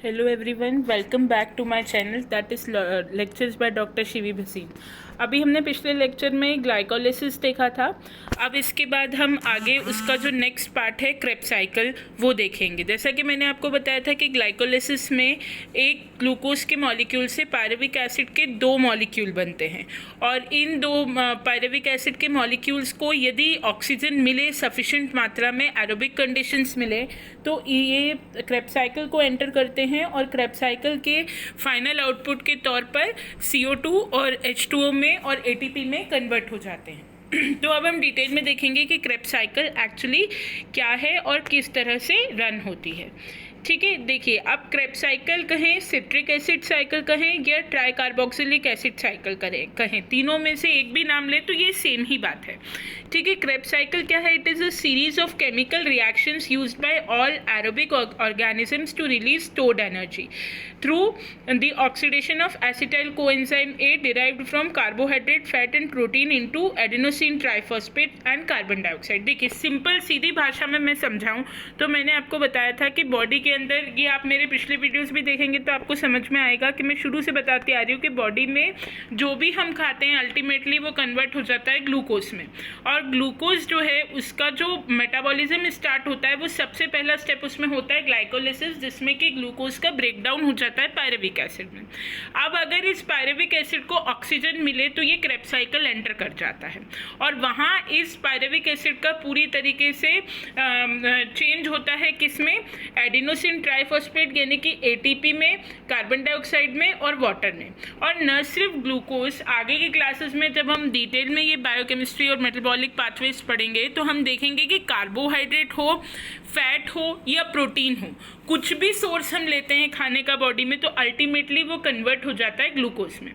Hello everyone, welcome back to my channel that is lectures by Dr. Shivi Bhasin. अभी हमने पिछले lecture में glycolysis देखा था। अब इसके बाद हम आगे उसका जो नेक्स्ट पार्ट है क्रेब्स साइकिल वो देखेंगे। जैसा कि मैंने आपको बताया था कि ग्लाइकोलिसिस में एक ग्लूकोज के मॉलिक्यूल से पायरुविक एसिड के दो मॉलिक्यूल बनते हैं और इन दो पायरुविक एसिड के मॉलिक्यूल्स को यदि ऑक्सीजन मिले सफिशिएंट मात्रा में, एरोबिक कंडीशंस मिले, तो ये क्रेब्स साइकिल को एंटर करते हैं और क्रेब्स साइकिल के फाइनल आउटपुट के तौर पर CO2 और H2O में और ATP में कन्वर्ट हो जाते हैं। तो अब हम डिटेल में देखेंगे कि क्रेब्स साइकिल एक्चुअली क्या है और किस तरह से रन होती है। ठीक है, देखिए, अब क्रेब्स साइकिल कहें, सिट्रिक एसिड साइकिल कहें या ट्राई कार्बोक्सिलिक एसिड साइकिल कहें, तीनों में से एक भी नाम ले तो ये सेम ही बात है। ठीक है, क्रेब्स साइकिल क्या है? It is a series of chemical reactions used by all aerobic organisms to release stored energy through the oxidation of acetyl coenzyme A derived from carbohydrate, fat and protein into adenosine triphosphate and carbon dioxide। देखिए, simple सीधी भाषा में मैं समझाऊं तो मैंने आपको बताया था कि बॉडी के अंदर, ये आप मेरे पिछले वीडियोस भी देखेंगे तो आपको समझ में आएगा कि मैं शुरू से बताती आ रही हूँ कि बॉडी में जो भी हम खाते हैं अल्टीमेटली वो कन्वर्ट हो जाता है ग्लूकोज में। और ग्लूकोज जो है उसका जो मेटाबॉलिज्म स्टार्ट होता है वो सबसे पहला स्टेप उसमें होता है ग्लाइकोलिसिस, जिसमें कि ग्लूकोज का ब्रेकडाउन हो जाता है पायरुविक एसिड में। अब अगर इस पायरुविक एसिड को ऑक्सीजन मिले तो ये क्रेब्स साइकिल एंटर कर जाता है और वहाँ इस पायरुविक एसिड का पूरी तरीके से चेंज होता है किसमें? एडिनोसिन ट्राइफॉस्फेट यानी कि ATP में, कार्बन डाइऑक्साइड में और वाटर में। और न सिर्फ ग्लूकोज, आगे की क्लासेस में जब हम डिटेल में ये बायोकेमिस्ट्री और मेटाबॉलिक पाथवेज पढ़ेंगे तो हम देखेंगे कि कार्बोहाइड्रेट हो, फैट हो या प्रोटीन हो, कुछ भी सोर्स हम लेते हैं खाने का बॉडी में तो अल्टीमेटली वो कन्वर्ट हो जाता है ग्लूकोज में।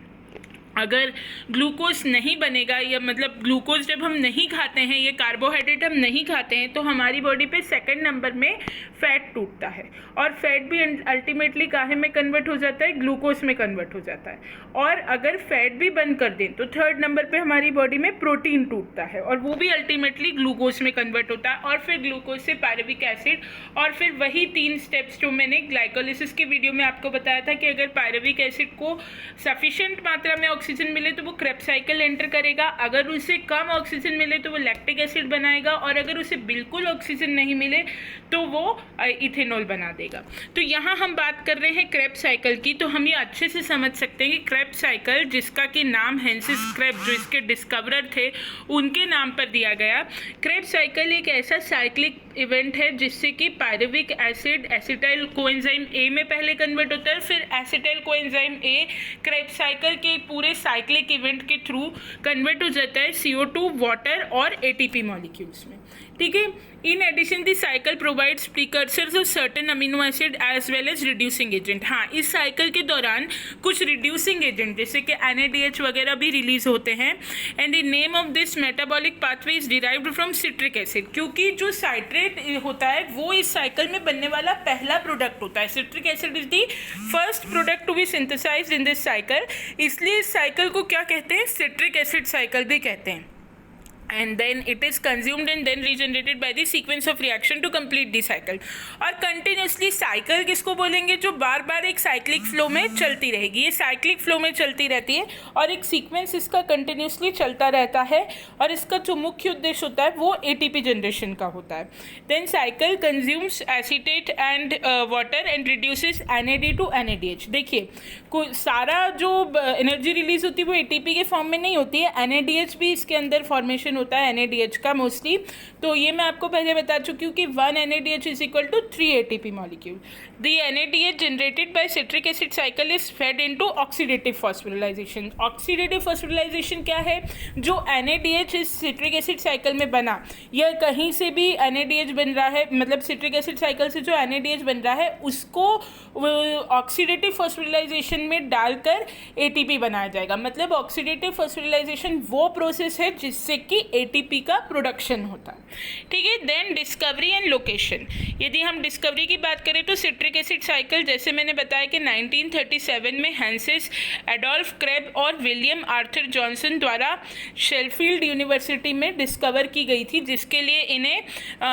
अगर ग्लूकोज नहीं बनेगा, या मतलब ग्लूकोज जब हम नहीं खाते हैं, ये कार्बोहाइड्रेट हम नहीं खाते हैं, तो हमारी बॉडी पे सेकंड नंबर में फैट टूटता है और फैट भी अल्टीमेटली काहे में कन्वर्ट हो जाता है? ग्लूकोज में कन्वर्ट हो जाता है। और अगर फैट भी बंद कर दें तो थर्ड नंबर पे हमारी बॉडी में प्रोटीन टूटता है और वो भी अल्टीमेटली ग्लूकोज में कन्वर्ट होता है और फिर ग्लूकोज से पायरुविक एसिड, और फिर वही 3 स्टेप्स जो मैंने ग्लाइकोलिसिस की वीडियो में आपको बताया था कि अगर पायरुविक एसिड को सफिशिएंट मात्रा में ऑक्सीजन मिले तो वो क्रेब्स साइकिल एंटर करेगा, अगर उसे कम ऑक्सीजन मिले तो वो लैक्टिक एसिड बनाएगा और अगर उसे बिल्कुल ऑक्सीजन नहीं मिले तो वो इथेनॉल बना देगा। तो यहाँ हम बात कर रहे हैं क्रेब्स साइकिल की, तो हम ये अच्छे से समझ सकते हैं कि क्रेब्स साइकिल, जिसका कि नाम हेंसिस क्रेब्स, जो इसके डिस्कवरर थे, उनके नाम पर दिया गया। क्रेब्स साइकिल एक ऐसा साइक्लिक इवेंट है जिससे कि pyruvic acid acetyl coenzyme A में पहले कन्वर्ट होता है, फिर acetyl coenzyme A Krebs cycle के पूरे साइक्लिक इवेंट के थ्रू कन्वर्ट हो जाता है CO2, वाटर और ATP मॉलिक्यूल्स में। ठीक है, in addition the cycle provides precursors of certain amino acid as well as reducing agent. हाँ, इस साइकिल के दौरान कुछ रिड्यूसिंग एजेंट जैसे कि NADH वगैरह भी रिलीज होते हैं। And the name of this metabolic pathway is derived from citric acid, क्योंकि जो साइट्रेट होता है वो इस साइकिल में बनने वाला पहला प्रोडक्ट होता है। Citric acid is the first product to be synthesized in this cycle, इसलिए इस साइकिल को क्या कहते हैं? सिट्रिक एसिड साइकिल भी कहते हैं। and then it is consumed and then regenerated by the sequence of reaction to complete the cycle। और कंटिन्यूसली साइकिल किसको बोलेंगे? जो बार बार एक साइक्लिक फ्लो में चलती रहेगी, ये साइक्लिक फ्लो में चलती रहती है और एक सीक्वेंस इसका कंटिन्यूसली चलता रहता है और इसका जो मुख्य उद्देश्य होता है वो ATP जनरेशन का होता है। Then cycle consumes acetate and water and reduces NAD to NADH। देखिए, सारा जो एनर्जी रिलीज होती है वो ATP के फॉर्म में नहीं होती है, NADH भी इसके अंदर फॉर्मेशन होता है NADH का मोस्टली। तो ये मैं आपको पहले बता चुकी हूँ कि 1 NADH is equal to 3 ATP molecule. The NADH generated by citric acid cycle is fed into oxidative phosphorylation. Oxidative phosphorylation क्या है? जो NADH इस सिट्रिक एसिड साइकिल में बना, या कहीं से भी NADH बन रहा है, मतलब सिट्रिक एसिड साइकिल से जो NADH बन रहा है उसको ऑक्सीडेटिव फॉस्फोरिलाइजेशन में डालकर ATP बनाया जाएगा। मतलब ऑक्सीडेटिव फॉस्फोरिलाइजेशन वो प्रोसेस है जिससे कि एटीपी का प्रोडक्शन होता है, ठीक है। देन डिस्कवरी एंड लोकेशन, यदि हम डिस्कवरी की बात करें तो सिट्रिक एसिड साइकिल जैसे मैंने बताया कि 1937 में हैंसेस एडोल्फ क्रेब और विलियम आर्थर जॉनसन द्वारा शेफील्ड यूनिवर्सिटी में डिस्कवर की गई थी, जिसके लिए इन्हें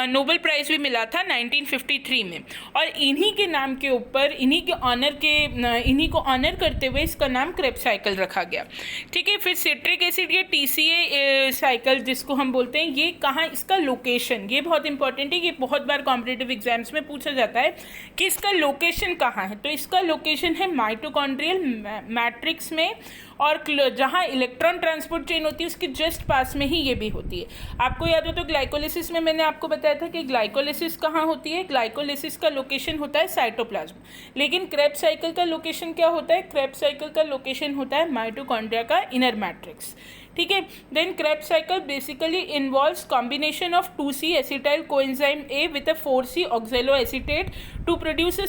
नोबेल प्राइज़ भी मिला था 1953 में। और इन्हीं के नाम के ऊपर, इन्हीं को ऑनर करते हुए इसका नाम क्रेब्स साइकिल रखा गया, ठीक है। फिर सिट्रिक एसिड या TCA साइकिल जिसको हम बोलते हैं, ये कहाँ, इसका लोकेशन, ये बहुत इंपॉर्टेंट है, ये बहुत बार कॉम्पिटिटिव एग्जाम्स में पूछा जाता है कि इसका लोकेशन कहाँ है। तो इसका लोकेशन है माइटोकॉन्ड्रियल मैट्रिक्स में, और जहाँ इलेक्ट्रॉन ट्रांसपोर्ट चेन होती है उसके जस्ट पास में ही ये भी होती है। आपको याद हो तो ग्लाइकोलिसिस में मैंने आपको बताया था कि ग्लाइकोलिसिस कहाँ होती है, ग्लाइकोलिसिस का लोकेशन होता है साइटोप्लाज्म, लेकिन क्रेब्स साइकिल का लोकेशन क्या होता है, क्रेब्स साइकिल का लोकेशन होता है माइटोकॉन्ड्रिया का इनर मैट्रिक्स, ठीक है। Then Krebs cycle basically involves combination of 2C acetyl coenzyme A with a 4C oxaloacetate to produce a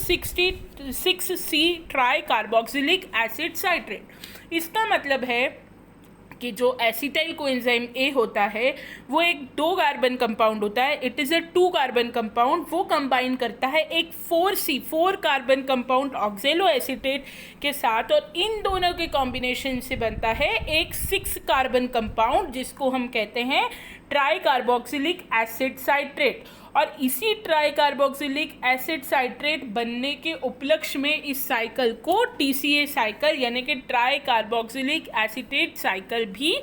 6C tricarboxylic acid citrate. इसका मतलब है कि जो एसिटाइल कोएंजाइम A होता है वो एक 2 कार्बन कंपाउंड होता है, it is a 2 carbon compound, वो कंबाइन करता है एक 4 कार्बन कंपाउंड ऑक्सैलोएसीटेट के साथ, और इन दोनों के कॉम्बिनेशन से बनता है एक 6 कार्बन कंपाउंड जिसको हम कहते हैं ट्राई कार्बोक्सिलिक एसिड साइट्रेट। और इसी ट्राई कार्बोक्सिलिक एसिड साइट्रेट बनने के उपलक्ष्य में इस साइकिल को TCA साइकिल यानी कि ट्राई कार्बोक्सिलिक एसीटेट साइकिल भी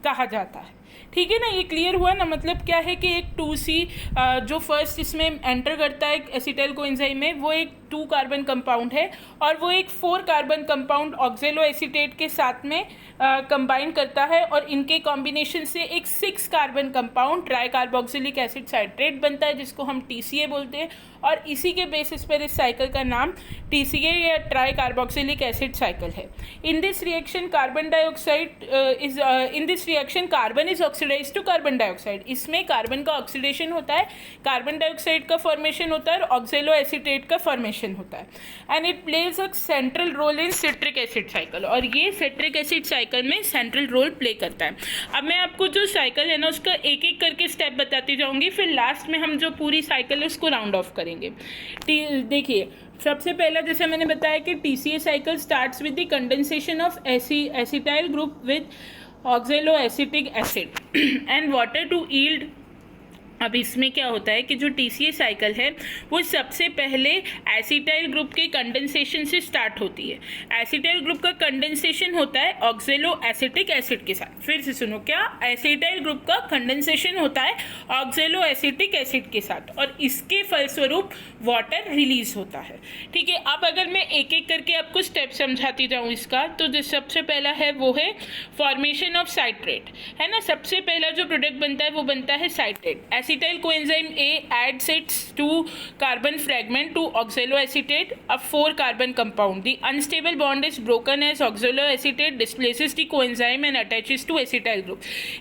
कहा जाता है, ठीक है ना। ये क्लियर हुआ ना, मतलब क्या है कि एक 2C जो फर्स्ट इसमें एंटर करता है एसिटाइल कोएंजाइम में, वो एक 2 कार्बन कंपाउंड है, और वो एक 4 कार्बन कंपाउंड ऑक्सैलोएसीटेट के साथ में कंबाइन करता है, और इनके कॉम्बिनेशन से एक 6 carbon compound try carboxylic acid citrate बनता है जिसको हम TCA बोलते हैं, और इसी के बेसिस पर इस साइकिल का नाम TCA या ट्राई कार्बोक्सिलिक एसिड साइकिल है। In this reaction carbon is oxidized to carbon dioxide, इसमें कार्बन का ऑक्सीडेशन होता है, कार्बन डाइऑक्साइड का फॉर्मेशन होता है और ऑक्सैलोएसीटेट का फॉर्मेशन होता है, and it plays a central role in citric acid cycle, और ये सिट्रिक एसिड साइकिल में सेंट्रल रोल प्ले करता है। अब मैं आपको जो साइकिल है ना उसका एक एक करके स्टेप बताती जाऊंगी, फिर लास्ट में हम जो पूरी साइकिल है उसको राउंड ऑफ करेंगे। देखिए, सबसे पहला जैसे मैंने बताया कि TCA cycle starts with the condensation of acetyl group with oxaloacetic acid and water to yield. अब इसमें क्या होता है कि जो TCA साइकिल है वो सबसे पहले एसिटाइल ग्रुप के कंडेंसेशन से स्टार्ट होती है। एसिटाइल ग्रुप का कंडेंसेशन होता है ऑक्सैलोएसिटिक एसिड के साथ। फिर से सुनो, क्या एसिटाइल ग्रुप का कंडेंसेशन होता है ऑक्सैलोएसिटिक एसिड के साथ, और इसके फलस्वरूप वाटर रिलीज होता है, ठीक है। अब अगर मैं एक एक करके आपको स्टेप समझाती जाऊँ इसका, तो जो सबसे पहला है वो है फॉर्मेशन ऑफ साइट्रेट, है ना। सबसे पहला जो प्रोडक्ट बनता है वो बनता है citrate. Acetyl coenzyme A adds its 2 carbon fragment to oxaloacetate, a 4 carbon compound. The unstable bond is broken as oxaloacetate displaces the coenzyme and attaches to acetyl group.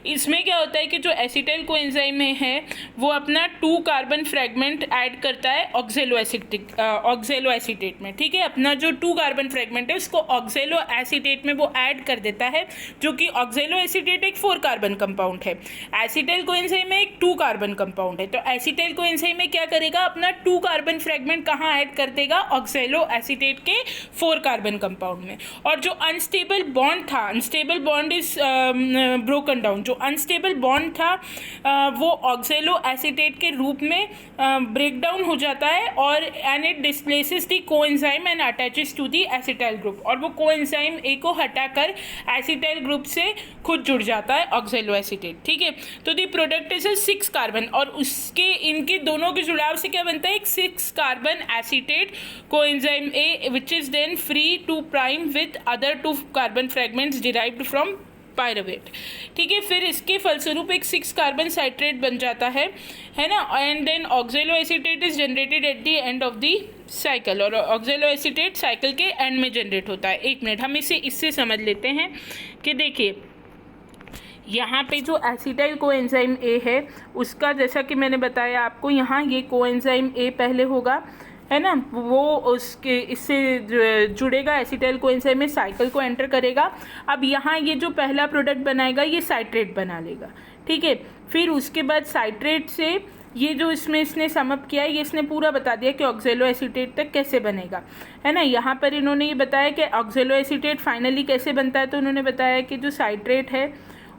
इसमें क्या होता है कि जो एसिटाइल कोएंजाइम में है वो अपना 2 कार्बन फ्रेगमेंट ऐड करता है ऑक्सैलोएसीटेट में, ठीक है। अपना जो 2 कार्बन फ्रेगमेंट है उसको ऑक्सैलोएसीटेट में वो ऐड कर देता है, जो कि ऑक्सैलोएसीटेट एक 4 कार्बन कंपाउंड है, एसिटाइल कोएंजाइम में एक 2 कार्बन कंपाउंड है। तो एसिटाइल कोएंजाइम में क्या करेगा, अपना 2 कार्बन फ्रेगमेंट कहाँ ऐड कर देगा, ऑक्सैलोएसीटेट के 4 कार्बन कंपाउंड में। और जो अनस्टेबल बॉन्ड था, unstable bond is broken down, जो अनस्टेबल बॉन्ड था वो ऑक्सैलोएसीटेट के रूप में ब्रेक डाउन हो जाता है, और and it displaces the coenzyme and attaches to the acetyl group, और वो कोएंजाइम ए को हटाकर एसिटाइल ग्रुप से खुद जुड़ जाता है ऑक्सैलोएसीटेट, ठीक है। तो द प्रोडक्ट इज 6 कार्बन, और उसके इनके दोनों के जुड़ाव से क्या बनता है, एक 6 carbon acetate coenzyme A which is then free to prime with other 2 carbon fragments derived from pyruvate, ठीक है। फिर इसके फलस्वरूप एक 6 कार्बन साइट्रेट बन जाता है ना, and then oxaloacetate is generated at the end of the cycle, और ऑक्सैलोएसीटेट साइकिल के एंड में जनरेट होता है। एक मिनट, हम इसे इससे समझ लेते हैं कि देखिए यहाँ पे जो एसिटाइल कोएंजाइम A है उसका, जैसा कि मैंने बताया आपको, यहाँ ये कोएंजाइम A पहले होगा, है ना, वो उसके इससे जुड़ेगा, एसिटाइल कोएंजाइम में साइकिल को एंटर करेगा। अब यहाँ ये जो पहला प्रोडक्ट बनाएगा ये साइट्रेट बना लेगा, ठीक है। फिर उसके बाद साइट्रेट से ये जो इसमें इसने समअप किया है, ये इसने पूरा बता दिया कि ऑक्जेलो एसीटेट तक कैसे बनेगा, है ना। यहाँ पर इन्होंने ये बताया कि ऑक्जेलो एसीटेट फाइनली कैसे बनता है, तो उन्होंने बताया कि जो साइट्रेट है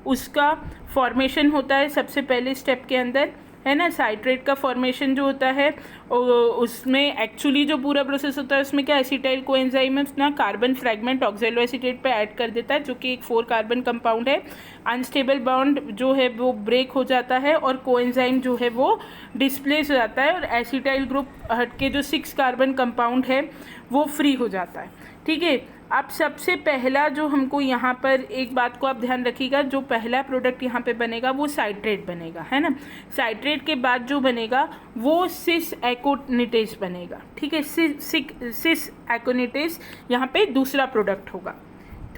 उसका फॉर्मेशन होता है सबसे पहले स्टेप के अंदर, है ना। साइट्रेट का फॉर्मेशन जो होता है उसमें एक्चुअली जो पूरा प्रोसेस होता है उसमें क्या, एसिटाइल कोएंजाइम अपना कार्बन फ्रैगमेंट ऑक्जेलो एसीटेट पे ऐड कर देता है, जो कि एक 4 कार्बन कंपाउंड है। अनस्टेबल बॉन्ड जो है वो ब्रेक हो जाता है और कोएंजाइम जो है वो डिस्प्लेस हो जाता है और एसिटाइल ग्रुप हट के जो 6 कार्बन कंपाउंड है वो फ्री हो जाता है, ठीक है। अब सबसे पहला जो हमको यहाँ पर एक बात को आप ध्यान रखिएगा, जो पहला प्रोडक्ट यहाँ पे बनेगा वो साइट्रेट बनेगा, है ना। साइट्रेट के बाद जो बनेगा वो सिस एकोनिटेज बनेगा, ठीक है। सिस एकोनिटेज यहाँ पे दूसरा प्रोडक्ट होगा।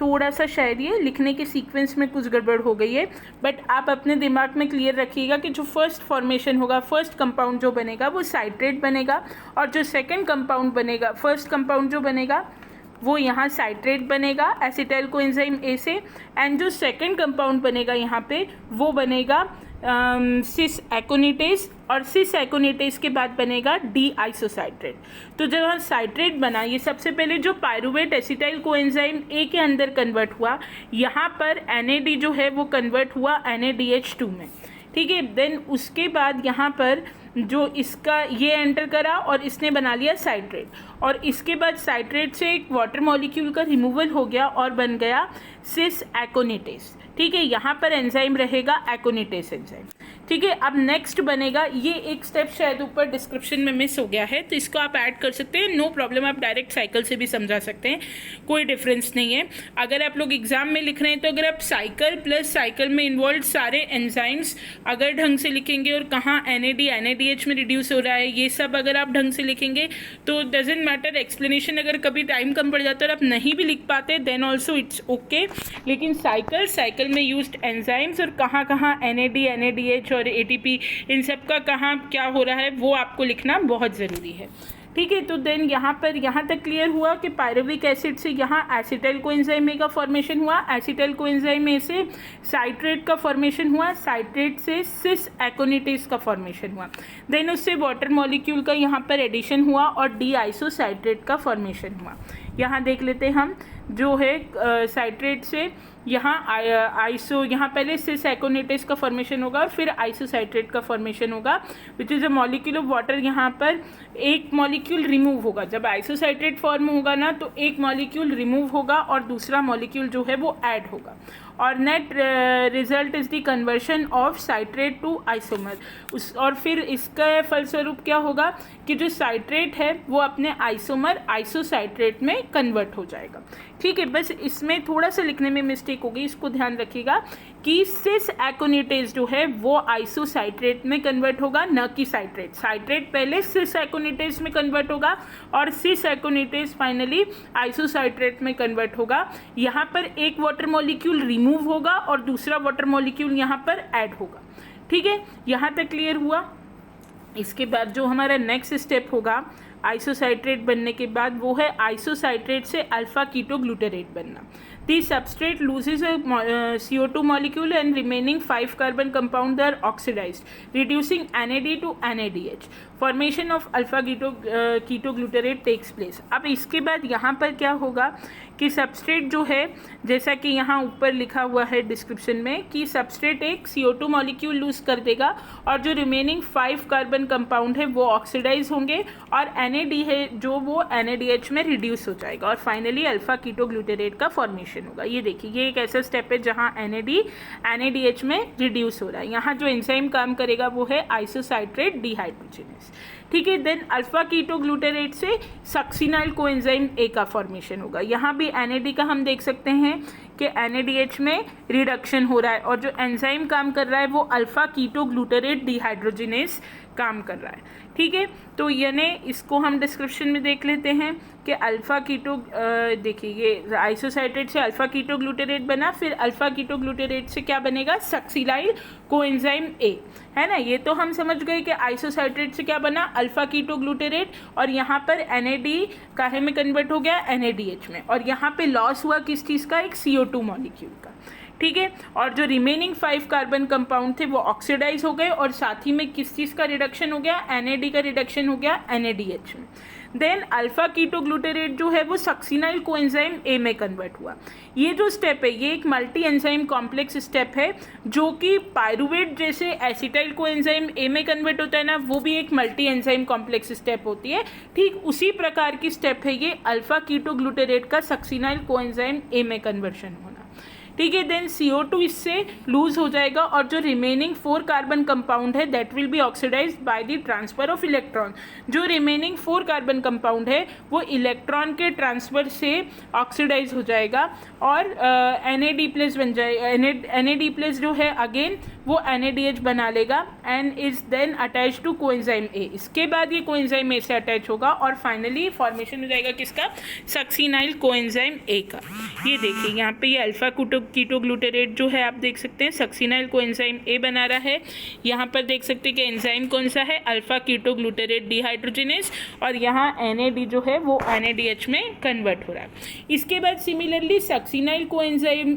थोड़ा सा शायद ये लिखने के सीक्वेंस में कुछ गड़बड़ हो गई है, बट आप अपने दिमाग में क्लियर रखिएगा कि जो फर्स्ट फॉर्मेशन होगा, फर्स्ट कंपाउंड जो बनेगा वो साइट्रेट बनेगा, और जो सेकेंड कंपाउंड बनेगा, फर्स्ट कंपाउंड जो बनेगा वो यहाँ साइट्रेट बनेगा एसिटाइल कोएंजाइम ए से, एंड जो सेकंड कंपाउंड बनेगा यहाँ पे वो बनेगा सिस एकोनिटेज, और सिस एकोनिटेज के बाद बनेगा डी आइसोसाइट्रेट। तो जब यहाँ साइट्रेट बना, ये सबसे पहले जो पायरुवेट एसिटाइल कोएंजाइम ए के अंदर कन्वर्ट हुआ, यहाँ पर NAD जो है वो कन्वर्ट हुआ NADH2 में, ठीक है। देन उसके बाद यहाँ पर जो इसका ये एंटर करा और इसने बना लिया साइट्रेट, और इसके बाद साइट्रेट से एक वाटर मॉलिक्यूल का रिमूवल हो गया और बन गया सिस एकोनिटेज, ठीक है। यहाँ पर एंजाइम रहेगा एकोनिटेज एंजाइम, ठीक है। अब नेक्स्ट बनेगा, ये एक स्टेप शायद ऊपर डिस्क्रिप्शन में मिस हो गया है, तो इसको आप ऐड कर सकते हैं, नो प्रॉब्लम। आप डायरेक्ट साइकिल से भी समझा सकते हैं, कोई डिफरेंस नहीं है। अगर आप लोग एग्जाम में लिख रहे हैं तो अगर आप साइकिल प्लस साइकिल में इन्वॉल्व सारे एंजाइम्स अगर ढंग से लिखेंगे और कहाँ NADH में रिड्यूस हो रहा है, ये सब अगर आप ढंग से लिखेंगे तो डजेंट मैटर। एक्सप्लेनेशन अगर कभी टाइम कम पड़ जाता है और आप नहीं भी लिख पाते देन ऑल्सो इट्स ओके, लेकिन साइकिल में यूज्ड एंजाइम्स और कहाँ कहाँ NADH और ATP इन सब का कहाँ क्या हो रहा है वो आपको लिखना बहुत ज़रूरी है, ठीक है। तो देन यहाँ पर यहाँ तक क्लियर हुआ कि पायरुविक एसिड से यहाँ एसिटाइल कोएंजाइम ए का फॉर्मेशन हुआ, एसिटाइल कोएंजाइम ए से साइट्रेट का फॉर्मेशन हुआ, साइट्रेट से सिस एकोनिटेज का फॉर्मेशन हुआ, देन उससे वाटर मॉलिक्यूल का यहाँ पर एडिशन हुआ और डी आइसोसाइट्रेट का फॉर्मेशन हुआ। यहाँ देख लेते हैं हम, जो है साइट्रेट से यहाँ यहाँ पहले सिस एकोनिटेज का फॉर्मेशन होगा और फिर आइसोसाइट्रेट का फॉर्मेशन होगा, which is a molecule of water. यहाँ पर एक मॉलिक्यूल रिमूव होगा, जब आइसोसाइट्रेट फॉर्म होगा ना तो एक मॉलिक्यूल रिमूव होगा और दूसरा मॉलिक्यूल जो है वो ऐड होगा, और net result is the conversion of citrate to isomer. और फिर इसका फलस्वरूप क्या होगा कि जो साइट्रेट है वो अपने आइसोमर आइसोसाइट्रेट में कन्वर्ट हो जाएगा, ठीक है। बस इसमें थोड़ा सा लिखने में मिस्टेक होगी, इसको ध्यान रखिएगा कि सिस एकोनिटेज जो है वो आइसोसाइट्रेट में कन्वर्ट होगा, न कि साइट्रेट। साइट्रेट पहले सिस एकोनिटेज में कन्वर्ट होगा और सिस एकोनिटेज फाइनली आइसोसाइट्रेट में कन्वर्ट होगा। यहाँ पर एक वाटर मॉलिक्यूल रिमूव होगा और दूसरा वाटर मॉलिक्यूल यहाँ पर ऐड होगा, ठीक है। यहाँ तक क्लियर हुआ। इसके बाद जो हमारा नेक्स्ट स्टेप होगा आइसोसाइट्रेट बनने के बाद, वो है आइसोसाइट्रेट से अल्फा कीटो ग्लूटारेट बनना। The substrate loses a CO2 molecule and remaining 5 carbon compound are oxidized, reducing NAD to NADH. Formation of alpha ketoglutarate takes place. अब इसके बाद यहाँ पर क्या होगा कि सबस्ट्रेट जो है, जैसा कि यहाँ ऊपर लिखा हुआ है डिस्क्रिप्शन में, कि सबस्ट्रेट एक CO2 मॉलिक्यूल लूज कर देगा और जो रिमेनिंग 5 कार्बन कंपाउंड है वो ऑक्सीडाइज होंगे और NAD है जो वो NADH में रिड्यूस हो जाएगा और फाइनली अल्फा कीटोग्लूटारेट का फॉर्मेशन होगा। ये देखिए, ये एक ऐसा स्टेप है जहाँ NADH में रिड्यूस हो रहा है। यहाँ जो एंजाइम काम करेगा वो है आइसोसाइट्रेट डिहाइड्रोजिनेस, ठीक है। देन अल्फा कीटोग्लूटारेट से सक्सिनाइल कोएंजाइम ए का फॉर्मेशन होगा। यहाँ भी NAD का हम देख सकते हैं कि NADH में रिडक्शन हो रहा है और जो एंजाइम काम कर रहा है वो अल्फा कीटोग्लूटारेट डिहाइड्रोजिनेस काम कर रहा है, ठीक है। तो यानी इसको हम डिस्क्रिप्शन में देख लेते हैं कि अल्फा कीटो, देखिए ये आइसोसाइट्रेट से अल्फा कीटोग्लूटारेट बना, फिर अल्फा कीटोग्लूटारेट से क्या बनेगा, सक्सिनाइल कोएंजाइम ए, है ना। ये तो हम समझ गए कि आइसोसाइट्रेट से क्या बना, अल्फा कीटो ग्लूटेरेट, और यहाँ पर NAD काहे में कन्वर्ट हो गया, NADH में, और यहाँ पे लॉस हुआ किस चीज़ का, एक CO2 मॉलिक्यूल का, ठीक है। और जो रिमेनिंग 5 कार्बन कंपाउंड थे वो ऑक्सीडाइज हो गए, और साथ ही में किस चीज़ का रिडक्शन हो गया, NAD का रिडक्शन हो गया NADH में। देन अल्फा कीटो ग्लूटेरेट जो है वो सक्सिनाइल कोएंजाइम A में कन्वर्ट हुआ। ये जो स्टेप है ये एक मल्टी एंजाइम कॉम्प्लेक्स स्टेप है, जो कि पायरुवेट जैसे एसिटाइल कोएंजाइम A में कन्वर्ट होता है ना, वो भी एक मल्टी एंजाइम कॉम्प्लेक्स स्टेप होती है। ठीक उसी प्रकार की स्टेप है ये अल्फा कीटो ग्लूटेरेट का सक्सिनाइल कोएंजाइम A में कन्वर्शन होना, ठीक है। देन CO2 इससे लूज हो जाएगा, और जो रिमेनिंग 4 कार्बन कंपाउंड है that will be oxidized by the transfer of electron. जो रिमेनिंग 4 कार्बन कंपाउंड है वो इलेक्ट्रॉन के ट्रांसफर से ऑक्सीडाइज हो जाएगा, और NAD प्लस बन जाएगा। NAD प्लस जो है अगेन वो NADH बना लेगा and is then attach to coenzyme A। इसके बाद ये कोएंजाइम A से अटैच होगा, और फाइनली फॉर्मेशन हो जाएगा किसका, सक्सिनाइल कोएंजाइम A का। ये देखिए यहाँ पे ये अल्फा कीटो ग्लूटेरेट जो है आप देख सकते हैं सक्सिनाइल कोएंजाइम A बना रहा है। यहाँ पर देख सकते हैं कि एंजाइम कौन सा है, अल्फा कीटो ग्लूटेरेट डिहाइड्रोजिनेज, और यहाँ NAD जो है वो NADH में कन्वर्ट हो रहा है। इसके बाद similarly succinyl coenzyme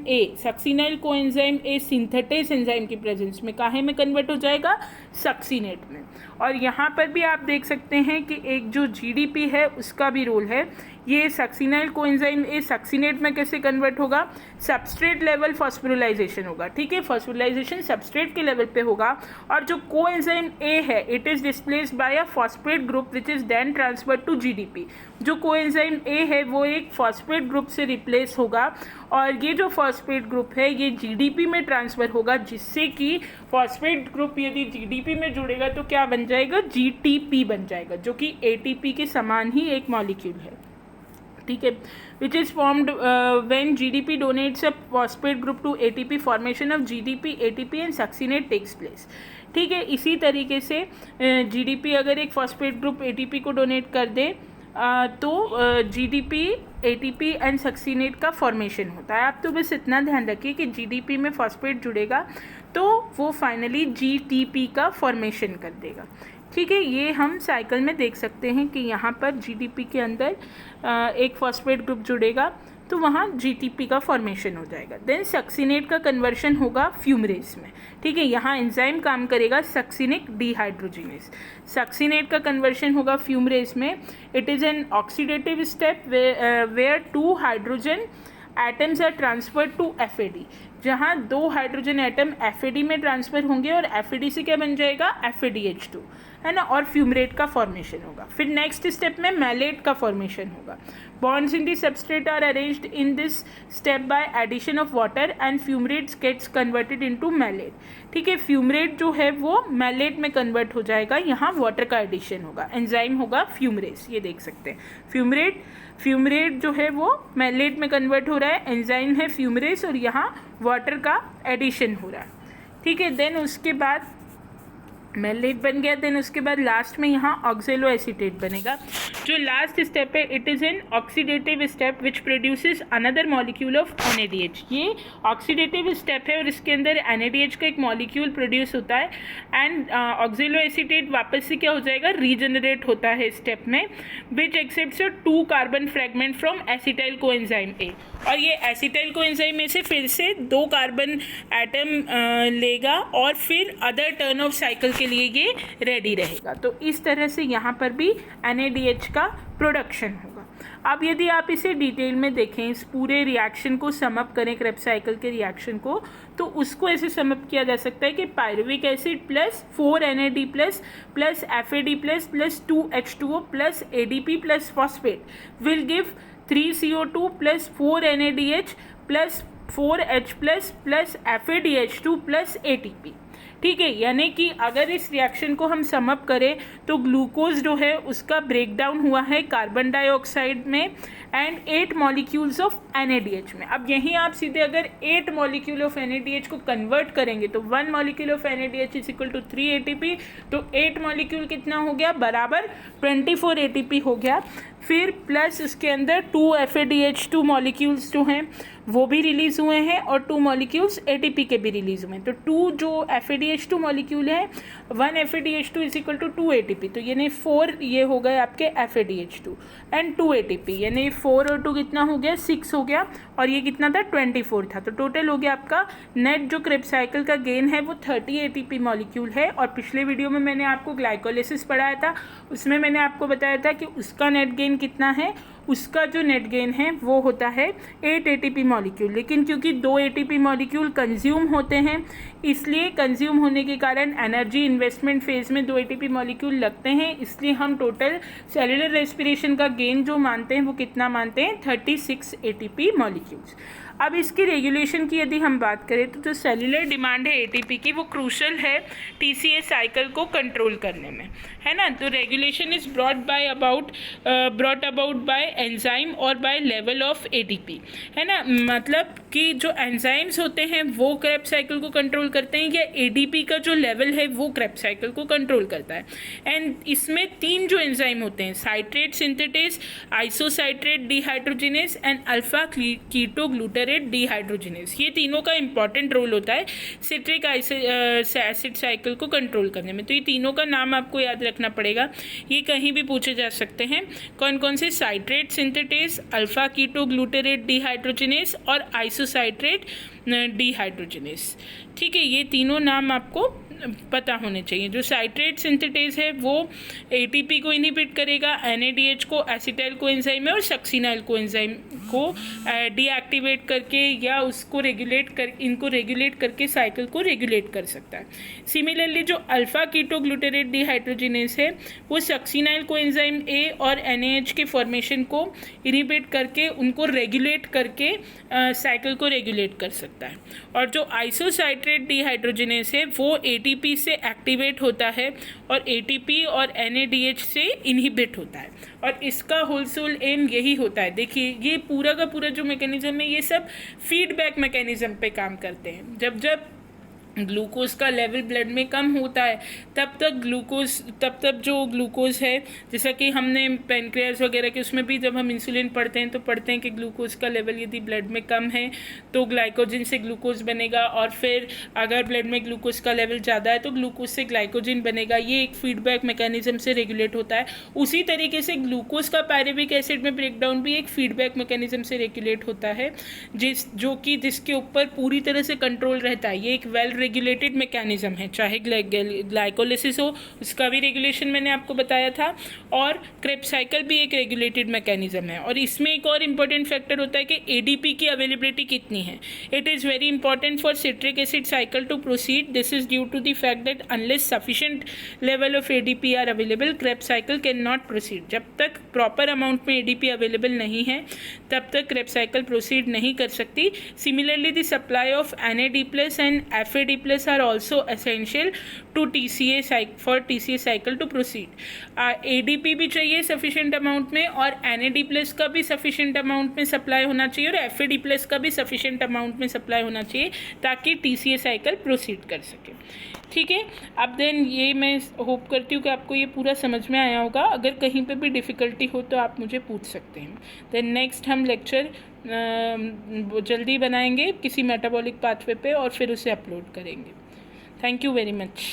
A synthetase enzyme की प्रेजेंस में काहे में कन्वर्ट हो जाएगा, सक्सीनेट में। और यहाँ पर भी आप देख सकते हैं कि एक जो GDP है उसका भी रोल है। ये सक्सिनाइल कोएंजाइम A सक्सीनेट में कैसे कन्वर्ट होगा, सबस्ट्रेट लेवल फॉस्फोरिलाइजेशन होगा, ठीक है। फॉस्फोरिलाइजेशन सबस्ट्रेट के लेवल पे होगा, और जो कोएंजाइम A है it is displaced by a phosphate group which is then transferred to GDP। जो कोएंजाइम A है वो एक फॉस्फेट ग्रुप से रिप्लेस होगा, और ये जो फॉस्फेट ग्रुप है ये GDP में ट्रांसफ़र होगा, जिससे कि फॉस्फेट ग्रुप यदि GDP में जुड़ेगा तो क्या बन जाएगा, GTP बन जाएगा, जो कि ATP के समान ही एक मॉलिक्यूल है, ठीक है। Which is formed when GDP donates a phosphate group to ATP, formation of GDP ATP and succinate takes place, ठीक है। इसी तरीके से GDP अगर एक फॉस्फेट ग्रुप ATP को डोनेट कर दे तो GDP ATP एंड सक्सीनेट का फॉर्मेशन होता है। आप तो बस इतना ध्यान रखिए कि GDP में फॉस्फेट जुड़ेगा तो वो फाइनली GTP का फॉर्मेशन कर देगा, ठीक है। ये हम साइकिल में देख सकते हैं कि यहाँ पर GDP के अंदर एक फॉस्फेट ग्रुप जुड़ेगा तो वहाँ GTP का फॉर्मेशन हो जाएगा। देन सक्सीनेट का कन्वर्शन होगा फ्यूमरेस में, ठीक है। यहाँ एंजाइम काम करेगा सक्सीनिक डिहाइड्रोजिनेज। सक्सीनेट का कन्वर्शन होगा फ्यूमरेस में। It is an oxidative step where 2 hydrogen atoms are transferred to FAD, जहाँ 2 हाइड्रोजन एटम FAD में ट्रांसफ़र होंगे, और FAD से क्या बन जाएगा, FADH2, है ना, और फ्यूमरेट का फॉर्मेशन होगा। फिर नेक्स्ट स्टेप में मैलेट का फॉर्मेशन होगा। Bonds in the substrate are arranged in this step by addition of water and fumarates gets converted into malate, ठीक है। फ्यूमरेट जो है वो मैलेट में कन्वर्ट हो जाएगा, यहाँ वाटर का एडिशन होगा, एंजाइम होगा फ्यूमरेस, ये देख सकते हैं। फ्यूमरेट जो है वो मैलेट में कन्वर्ट हो रहा है, एंजाइम है फ्यूमरेस, और यहाँ वाटर का एडिशन हो रहा है, ठीक है। देन उसके बाद मैलेट बन गया, देन उसके बाद लास्ट में यहाँ ऑक्जेलो एसीटेट बनेगा। जो लास्ट स्टेप है it is an oxidative step which produces another molecule of NADH। ये ऑक्सीडेटिव स्टेप है और इसके अंदर NADH का एक मॉलिक्यूल प्रोड्यूस होता है, एंड ऑक्जेलो एसीटेट वापस से क्या हो जाएगा, रीजनरेट होता है स्टेप में, which accepts 2 carbon fragment from acetyl coenzyme A। और ये एसिटाइल कोएंजाइम A से फिर से 2 कार्बन एटम लेगा, और फिर अदर टर्न ऑफ साइकिल के लिए ये रेडी रहेगा। तो इस तरह से यहाँ पर भी NADH का प्रोडक्शन होगा। अब यदि आप इसे डिटेल में देखें, इस पूरे रिएक्शन को समअप करें, क्रेब्स साइकिल के रिएक्शन को, तो उसको ऐसे समअप किया जा सकता है कि pyruvic acid plus 4 NAD plus FAD plus 2 H2O plus ADP plus phosphate will give 3 CO2 plus 4 NADH plus 4 H plus FADH2 plus ATP, ठीक है। यानी कि अगर इस रिएक्शन को हम समअप करें तो ग्लूकोज जो है उसका ब्रेक डाउन हुआ है कार्बन डाइऑक्साइड में एंड 8 मॉलिक्यूल्स ऑफ NADH में। अब यहीं आप सीधे अगर 8 मॉलिक्यूल ऑफ NADH को कन्वर्ट करेंगे तो 1 molecule of NADH is equal to 3 ATP, तो 8 मॉलिक्यूल कितना हो गया, बराबर 24 ATP हो गया। फिर प्लस उसके अंदर 2 FADH2 मॉलिक्यूल्स जो हैं वो भी रिलीज़ हुए हैं और 2 मॉलिक्यूल्स ATP के भी रिलीज़ हुए हैं। तो 2 जो FADH2 मॉलिक्यूल है 1 FADH2 is equal to 2 ATP, तो यानी 4 ये हो गए आपके FADH2 एंड 2 ATP, यानी 4 और 2 कितना हो गया 6 हो गया, और ये कितना था 24 था। तो टोटल हो गया आपका नेट जो क्रेब्स साइकिल का गेन है वो 30 ATP मॉलिक्यूल है। और पिछले वीडियो में मैंने आपको ग्लाइकोलिसिस पढ़ाया था, उसमें मैंने आपको बताया था कि उसका नेट गेन कितना है, उसका जो नेट गेन है वो होता है 8 ATP मॉलिक्यूल। लेकिन क्योंकि 2 ATP मॉलिक्यूल कंज्यूम होते हैं, इसलिए कंज्यूम होने के कारण एनर्जी इन्वेस्टमेंट फेज में 2 ATP मॉलिक्यूल लगते हैं, इसलिए हम टोटल सेलुलर रेस्पिरेशन का गेन जो मानते हैं वो कितना मानते हैं 36 ATP मॉलिक्यूल्स। अब इसकी रेगुलेशन की यदि हम बात करें तो जो सेलुलर डिमांड है ATP की वो क्रूशल है TCA साइकिल को कंट्रोल करने में, है ना। तो regulation is brought about by enzyme और बाय लेवल ऑफ ATP, है ना। मतलब कि जो एंजाइम्स होते हैं वो क्रेब्स साइकिल को कंट्रोल करते हैं, या ADP का जो लेवल है वो क्रेब्स साइकिल को कंट्रोल करता है। एंड इसमें 3 जो एंजाइम होते हैं, citrate synthetase, isocitrate dehydrogenase and alpha keto glutarate dehydrogenase, ये तीनों का इंपॉर्टेंट रोल होता है सिट्रिक एसिड साइकिल को कंट्रोल करने में। तो ये तीनों का नाम आपको याद रखना पड़ेगा, ये कहीं भी पूछे जा सकते हैं। कौन कौन से, साइट्रेट सिंथेटेस, अल्फा कीटो ग्लूटारेट डिहाइड्रोजिनेस और आइसोसाइट्रेट डिहाइड्रोजिनेस। ठीक है, ये तीनों नाम आपको पता होने चाहिए। जो साइट्रेट सिंथेटेस है वो ATP को इनहिबिट करेगा, NADH को, एसिटाइल कोएंजाइम है और सक्सिनाइल कोएंजाइम को डीएक्टिवेट करके या उसको इनको रेगुलेट करके साइकिल को रेगुलेट कर सकता है। सिमिलरली जो अल्फा कीटो ग्लूटारेट डिहाइड्रोजिनेस है वो सक्सिनाइल कोएंजाइम A और NAH के फॉर्मेशन को इनहिबिट करके उनको रेगुलेट करके साइकिल को रेगुलेट कर सकता है। और जो आइसोसाइट्रेट डिहाइड्रोजिनेस है वो ATP से एक्टिवेट होता है और ATP और NADH से इनहिबिट होता है, और इसका होल एम यही होता है। देखिए ये पूरा का पूरा जो मैकेनिज्म है ये सब फीडबैक मैकेनिज्म पे काम करते हैं। जब ग्लूकोज का लेवल ब्लड में कम होता है तब तक जो ग्लूकोज है, जैसा कि हमने पेनक्रियास वगैरह के उसमें भी जब हम इंसुलिन पढ़ते हैं तो पढ़ते हैं कि ग्लूकोज का लेवल यदि ब्लड में कम है तो ग्लाइकोजन से ग्लूकोज बनेगा, और फिर अगर ब्लड में ग्लूकोज का लेवल ज़्यादा है तो ग्लूकोज से ग्लाइकोजन बनेगा। ये एक फीडबैक मैकेनिज्म से रेगुलेट होता है। उसी तरीके से ग्लूकोज का पायरुविक एसिड में ब्रेकडाउन भी एक फीडबैक मैकेनिज्म से रेगुलेट होता है, जिसके ऊपर पूरी तरह से कंट्रोल रहता है। ये एक वेल रेगुलेटेड मैकेनिज्म है। चाहे ग्लाइकोलिसिस हो उसका भी रेगुलेशन मैंने आपको बताया था, और क्रेब्स साइकिल भी एक रेगुलेटेड मैकेनिज्म है। और इसमें एक और इम्पोर्टेंट फैक्टर होता है कि ADP की अवेलेबिलिटी कितनी है। It is very important for citric acid cycle to proceed. This is due to the fact that unless sufficient level of ADP are available Krebs cycle can not proceed. जब तक proper amount में ADP available नहीं है तब तक Krebs cycle proceed नहीं कर सकती। Similarly the supply of NAD+ and FAD+ are also essential to TCA cycle to proceed. ADP भी चाहिए सफिशिएंट अमाउंट में, और NAD+ का भी सफिशिएंट अमाउंट में सप्लाई होना चाहिए, और FAD+ का भी सफिशिएंट अमाउंट में सप्लाई होना चाहिए ताकि TCA साइकिल प्रोसीड कर सके। ठीक है, अब देन ये मैं होप करती हूँ कि आपको ये पूरा समझ में आया होगा। अगर कहीं पे भी डिफ़िकल्टी हो तो आप मुझे पूछ सकते हैं। देन नेक्स्ट हम लेक्चर जल्दी बनाएंगे किसी मेटाबॉलिक पाथवे पे और फिर उसे अपलोड करेंगे। Thank you very much.